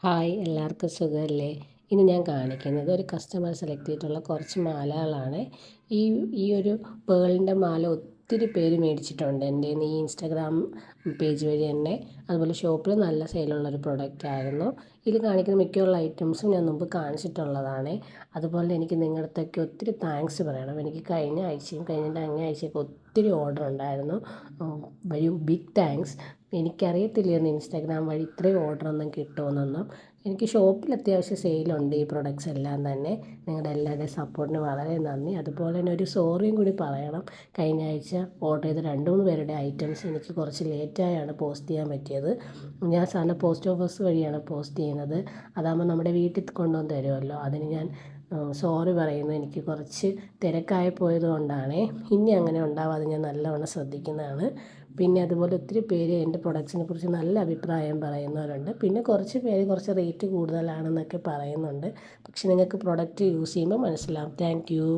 Hi, എല്ലാവർക്കും സുഖമല്ലേ? ഇന്ന് ഞാൻ കാണിക്കുന്നത് ഒരു കസ്റ്റമർ സെലക്ട് ചെയ്തിട്ടുള്ള കുറച്ച് മാലകളാണ്. ഈ ഈ ഒരു പേളിൻ്റെ മാല ഒത്തിരി പേര് മേടിച്ചിട്ടുണ്ട് എൻ്റെ ഈ ഇൻസ്റ്റാഗ്രാം പേജ് വഴി തന്നെ. അതുപോലെ ഷോപ്പിൽ നല്ല സെയിലുള്ളൊരു പ്രൊഡക്റ്റ് ആയിരുന്നു. ഇതിൽ കാണിക്കുന്ന മിക്കുള്ള ഐറ്റംസും ഞാൻ മുമ്പ് കാണിച്ചിട്ടുള്ളതാണ്. അതുപോലെ എനിക്ക് നിങ്ങളുടെ അടുത്തൊക്കെ ഒത്തിരി താങ്ക്സ് പറയണം. എനിക്ക് കഴിഞ്ഞ ആഴ്ചയും കഴിഞ്ഞതിൻ്റെ അങ്ങേ ആഴ്ചയൊക്കെ ഒത്തിരി ഓർഡർ ഉണ്ടായിരുന്നു. Very big thanks. എനിക്കറിയത്തില്ലായിരുന്നു ഇൻസ്റ്റാഗ്രാം വഴി ഇത്രയും ഓർഡറൊന്നും കിട്ടുമെന്നൊന്നും. എനിക്ക് ഷോപ്പിൽ അത്യാവശ്യം സെയിലുണ്ട് ഈ പ്രൊഡക്ട്സ് എല്ലാം തന്നെ. നിങ്ങളുടെ എല്ലാവരുടെയും സപ്പോർട്ടിന് വളരെ നന്ദി. അതുപോലെ തന്നെ ഒരു സോറിയും കൂടി പറയണം. കഴിഞ്ഞ ആഴ്ച ഓർഡർ ചെയ്ത 2-3 പേരുടെ ഐറ്റംസ് എനിക്ക് കുറച്ച് ലേറ്റായാണ് പോസ്റ്റ് ചെയ്യാൻ പറ്റിയത്. ഞാൻ സാധാരണ പോസ്റ്റ് ഓഫീസ് വഴിയാണ് പോസ്റ്റ് ചെയ്യുന്നത്. അതാകുമ്പോൾ നമ്മുടെ വീട്ടിൽ കൊണ്ടുവന്ന് തരുമല്ലോ. അതിന് ഞാൻ സോറി പറയുന്നു. എനിക്ക് കുറച്ച് തിരക്കായി പോയത് കൊണ്ടാണ്. ഇനി അങ്ങനെ ഉണ്ടാവാതെ ഞാൻ നല്ലവണ്ണം ശ്രദ്ധിക്കുന്നതാണ്. പിന്നെ അതുപോലെ ഒത്തിരി പേര് എൻ്റെ പ്രൊഡക്ട്സിനെ കുറിച്ച് നല്ല അഭിപ്രായം പറയുന്നവരുണ്ട്. പിന്നെ കുറച്ച് പേര് കുറച്ച് റേറ്റ് കൂടുതലാണെന്നൊക്കെ പറയുന്നുണ്ട്. പക്ഷെ നിങ്ങൾക്ക് പ്രൊഡക്റ്റ് യൂസ് ചെയ്യുമ്പോൾ മനസ്സിലാവും. Thank you.